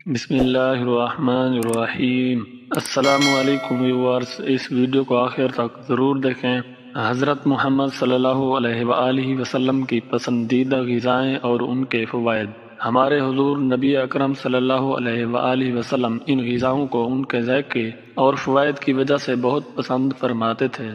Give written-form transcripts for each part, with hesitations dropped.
بسم اللہ الرحمن الرحیم۔ السلام علیکم ویورز، اس ویڈیو کو آخر تک ضرور دیکھیں۔ حضرت محمد صلی اللہ علیہ وآلہ وسلم کی پسندیدہ غذائیں اور ان کے فوائد۔ ہمارے حضور نبی اکرم صلی اللہ علیہ وآلہ وسلم ان غذاؤں کو ان کے ذائقے اور فوائد کی وجہ سے بہت پسند فرماتے تھے۔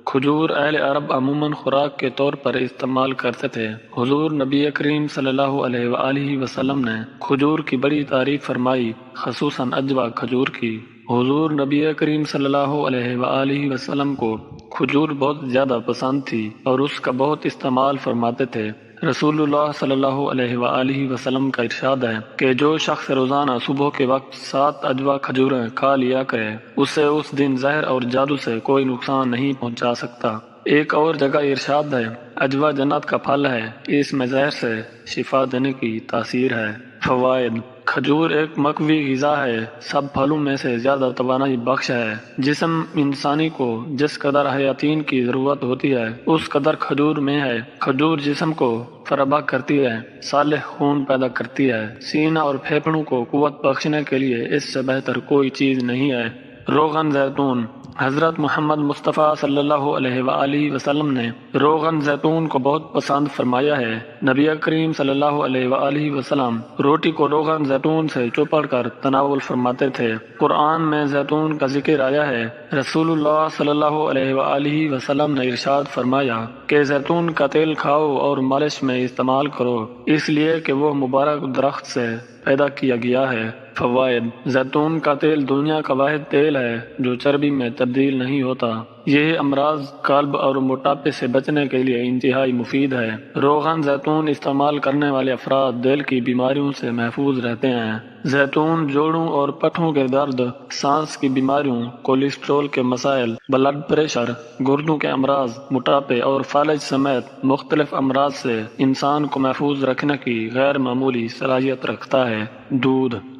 کھجور اہل عرب عموماً خوراک کے طور پر استعمال کرتے تھے۔ حضور نبی کریم صلی اللہ علیہ وآلہ وسلم نے کھجور کی بڑی تعریف فرمائی، خصوصاً اجوا کھجور کی۔ حضور نبی کریم صلی اللہ علیہ وآلہ وسلم کو کھجور بہت زیادہ پسند تھی اور اس کا بہت استعمال فرماتے تھے۔ رسول اللہ صلی اللہ علیہ وآلہ وسلم کا ارشاد ہے کہ جو شخص روزانہ صبح کے وقت 7 اجوا کھجوریں کھا لیا کرے، اسے اس دن زہر اور جادو سے کوئی نقصان نہیں پہنچا سکتا۔ ایک اور جگہ ارشاد ہے، اجوا جنت کا پھل ہے، اس میں زہر سے شفا دینے کی تاثیر ہے۔ فوائد۔ کھجور ایک مقوی غذا ہے، سب پھلوں میں سے زیادہ توانائی بخش ہے۔ جسم انسانی کو جس قدر حیاتین کی ضرورت ہوتی ہے اس قدر کھجور میں ہے۔ کھجور جسم کو فربہ کرتی ہے، صالح خون پیدا کرتی ہے۔ سینہ اور پھیپھڑوں کو قوت بخشنے کے لیے اس سے بہتر کوئی چیز نہیں ہے۔ روغن زیتون۔ حضرت محمد مصطفیٰ صلی اللہ علیہ وآلہ وسلم نے روغن زیتون کو بہت پسند فرمایا ہے۔ نبی کریم صلی اللہ علیہ وآلہ وسلم روٹی کو روغن زیتون سے چوپڑ کر تناول فرماتے تھے۔ قرآن میں زیتون کا ذکر آیا ہے۔ رسول اللہ صلی اللہ علیہ وآلہ وسلم نے ارشاد فرمایا کہ زیتون کا تیل کھاؤ اور مالش میں استعمال کرو، اس لیے کہ وہ مبارک درخت سے پیدا کیا گیا ہے۔ فوائد۔ زیتون کا تیل دنیا کا واحد تیل ہے جو چربی میں تبدیل نہیں ہوتا۔ یہ امراض قلب اور موٹاپے سے بچنے کے لیے انتہائی مفید ہے۔ روغن زیتون استعمال کرنے والے افراد دل کی بیماریوں سے محفوظ رہتے ہیں۔ زیتون جوڑوں اور پٹھوں کے درد، سانس کی بیماریوں، کولیسٹرول کے مسائل، بلڈ پریشر، گردوں کے امراض، موٹاپے اور فالج سمیت مختلف امراض سے انسان کو محفوظ رکھنے کی غیر معمولی صلاحیت رکھتا ہے۔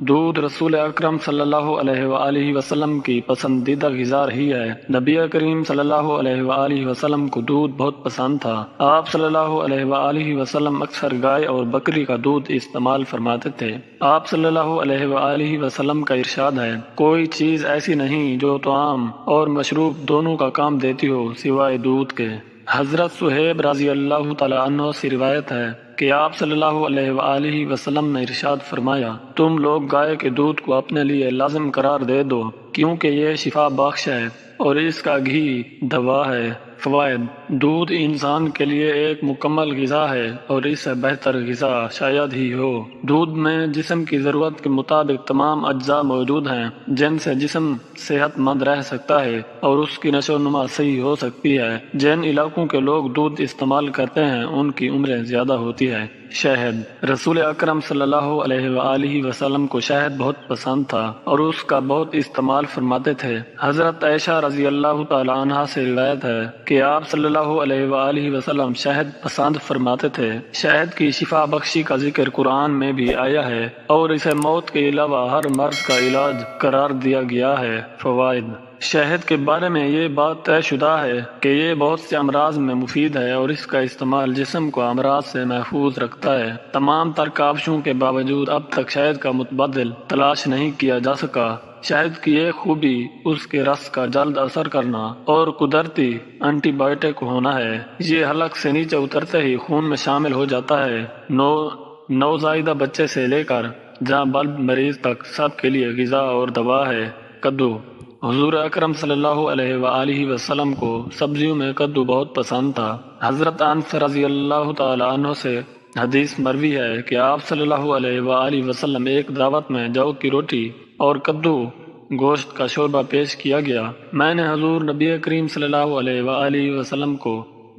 دودھ رسول اکرم صلی اللہ علیہ وآلہ وسلم کی پسندیدہ غذا رہی ہے۔ نبی کریم صلی اللہ علیہ وآلہ وسلم کو دودھ بہت پسند تھا۔ آپ صلی اللہ علیہ وآلہ وسلم اکثر گائے اور بکری کا دودھ استعمال فرماتے تھے۔ آپ صلی اللہ علیہ وآلہ وسلم کا ارشاد ہے، کوئی چیز ایسی نہیں جو طعام اور مشروب دونوں کا کام دیتی ہو سوائے دودھ کے۔ حضرت صہیب رضی اللہ تعالی عنہ سے روایت ہے کہ آپ صلی اللہ علیہ وآلہ وسلم نے ارشاد فرمایا، تم لوگ گائے کے دودھ کو اپنے لیے لازم قرار دے دو، کیونکہ یہ شفا بخش ہے اور اس کا گھی دوا ہے۔ فوائد۔ دودھ انسان کے لیے ایک مکمل غذا ہے اور اس سے بہتر غذا شاید ہی ہو۔ دودھ میں جسم کی ضرورت کے مطابق تمام اجزاء موجود ہیں جن سے جسم صحت مند رہ سکتا ہے اور اس کی نشو و نما صحیح ہو سکتی ہے۔ جن علاقوں کے لوگ دودھ استعمال کرتے ہیں ان کی عمریں زیادہ ہوتی ہے۔ شہد۔ رسول اکرم صلی اللہ علیہ وآلہ وسلم کو شہد بہت پسند تھا اور اس کا بہت استعمال فرماتے تھے۔ حضرت عائشہ رضی اللہ تعالی عنہا سے روایت ہے کہ آپ صلی اللہ علیہ وآلہ وسلم شہد پسند فرماتے تھے۔ شہد کی شفا بخشی کا ذکر قرآن میں بھی آیا ہے اور اسے موت کے علاوہ ہر مرض کا علاج قرار دیا گیا ہے۔ فوائد۔ شہد کے بارے میں یہ بات طے شدہ ہے کہ یہ بہت سے امراض میں مفید ہے اور اس کا استعمال جسم کو امراض سے محفوظ رکھتا ہے۔ تمام تر کاوشوں کے باوجود اب تک شہد کا متبادل تلاش نہیں کیا جا سکا۔ شہد کی ایک خوبی اس کے رس کا جلد اثر کرنا اور قدرتی اینٹی بائیوٹک ہونا ہے۔ یہ حلق سے نیچے اترتے ہی خون میں شامل ہو جاتا ہے۔ نوزائیدہ بچے سے لے کر جاں بلد مریض تک سب کے لیے غذا اور دوا ہے۔ کدو۔ حضور اکرم صلی اللہ علیہ وآلہ وسلم کو سبزیوں میں کدو بہت پسند تھا۔ حضرت انس رضی اللہ تعالی عنہ سے حدیث مروی ہے کہ آپ صلی اللہ علیہ وآلہ وسلم ایک دعوت میں جو کی روٹی اور کدو گوشت کا شوربہ پیش کیا گیا۔ میں نے حضور نبی کریم صلی اللہ علیہ وآلہ وسلم کو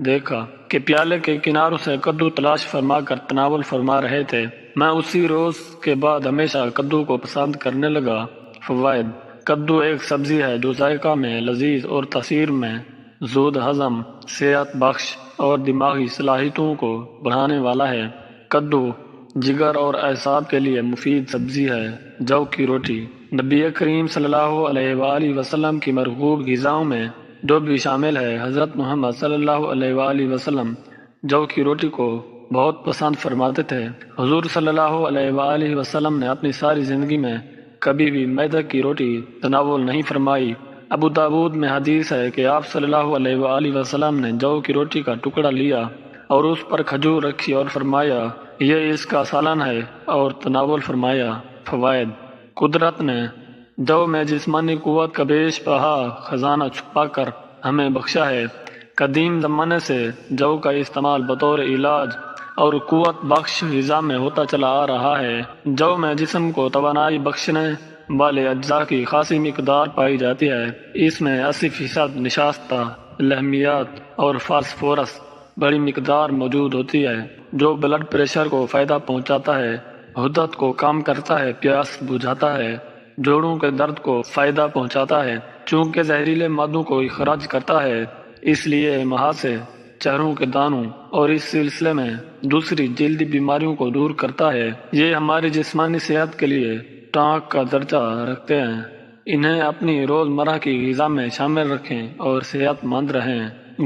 دیکھا کہ پیالے کے کناروں سے کدو تلاش فرما کر تناول فرما رہے تھے۔ میں اسی روز کے بعد ہمیشہ کدو کو پسند کرنے لگا۔ فوائد۔ کدو ایک سبزی ہے جو ذائقہ میں لذیذ اور تاثیر میں زود ہضم، صحت بخش اور دماغی صلاحیتوں کو بڑھانے والا ہے۔ کدو جگر اور اعصاب کے لیے مفید سبزی ہے۔ جو کی روٹی۔ نبی کریم صلی اللہ علیہ وآلہ وسلم کی مرغوب غذاؤں میں جو بھی شامل ہے۔ حضرت محمد صلی اللہ علیہ وآلہ وسلم جو کی روٹی کو بہت پسند فرماتے تھے۔ حضور صلی اللہ علیہ وآلہ وسلم نے اپنی ساری زندگی میں کبھی بھی میدہ کی روٹی تناول نہیں فرمائی۔ ابو داود میں حدیث ہے کہ آپ صلی اللہ علیہ وآلہ وسلم نے جو کی روٹی کا ٹکڑا لیا اور اس پر کھجور رکھی اور فرمایا یہ اس کا سالن ہے اور تناول فرمایا۔ فوائد: قدرت نے جو میں جسمانی قوت کا بیش بہا خزانہ چھپا کر ہمیں بخشا ہے۔ قدیم زمانے سے جو کا استعمال بطور علاج اور قوت بخش غذا میں ہوتا چلا آ رہا ہے۔ جو میں جسم کو توانائی بخشنے والے اجزاء کی خاصی مقدار پائی جاتی ہے۔ اس میں 80% نشاستہ، لحمیات اور فاسفورس بڑی مقدار موجود ہوتی ہے جو بلڈ پریشر کو فائدہ پہنچاتا ہے، حدت کو کم کرتا ہے، پیاس بجھاتا ہے، جوڑوں کے درد کو فائدہ پہنچاتا ہے چونکہ زہریلے مادوں کو اخراج کرتا ہے، اس لیے مہاسے، چہروں کے دانوں اور اس سلسلے میں دوسری جلدی بیماریوں کو دور کرتا ہے۔ یہ ہماری جسمانی صحت کے لیے ٹانک کا درجہ رکھتے ہیں۔ انہیں اپنی روزمرہ کی غذا میں شامل رکھیں اور صحت مند رہیں۔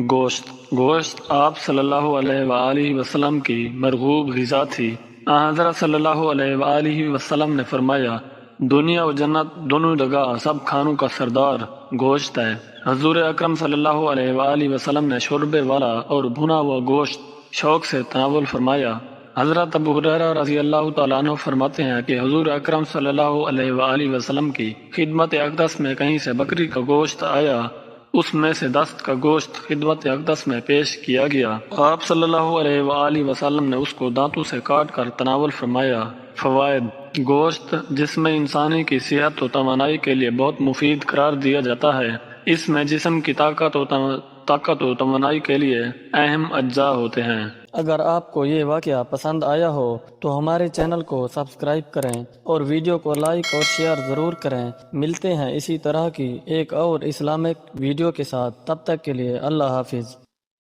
گوشت آپ صلی اللہ علیہ وآلہ وسلم کی مرغوب غذا تھی۔ حضرت صلی اللہ علیہ وآلہ وسلم نے فرمایا دنیا و جنت دونوں جگہ سب کھانوں کا سردار گوشت ہے۔ حضور اکرم صلی اللہ علیہ وآلہ وسلم نے شوربے والا اور بھنا ہوا گوشت شوق سے تناول فرمایا۔ حضرت ابو ہریرہ رضی اللہ تعالیٰ عنہ فرماتے ہیں کہ حضور اکرم صلی اللہ علیہ وآلہ وسلم کی خدمت اقدس میں کہیں سے بکری کا گوشت آیا، اس میں سے دست کا گوشت خدمت اقدس میں پیش کیا گیا۔ آپ صلی اللہ علیہ وآلہ وسلم نے اس کو دانتوں سے کاٹ کر تناول فرمایا۔ فوائد: گوشت جس میں انسانی کی صحت و توانائی کے لیے بہت مفید قرار دیا جاتا ہے۔ اس میں جسم کی طاقت و توانائی کے لیے اہم اجزاء ہوتے ہیں۔ اگر آپ کو یہ واقعہ پسند آیا ہو تو ہمارے چینل کو سبسکرائب کریں اور ویڈیو کو لائک اور شیئر ضرور کریں۔ ملتے ہیں اسی طرح کی ایک اور اسلامک ویڈیو کے ساتھ، تب تک کے لیے اللہ حافظ۔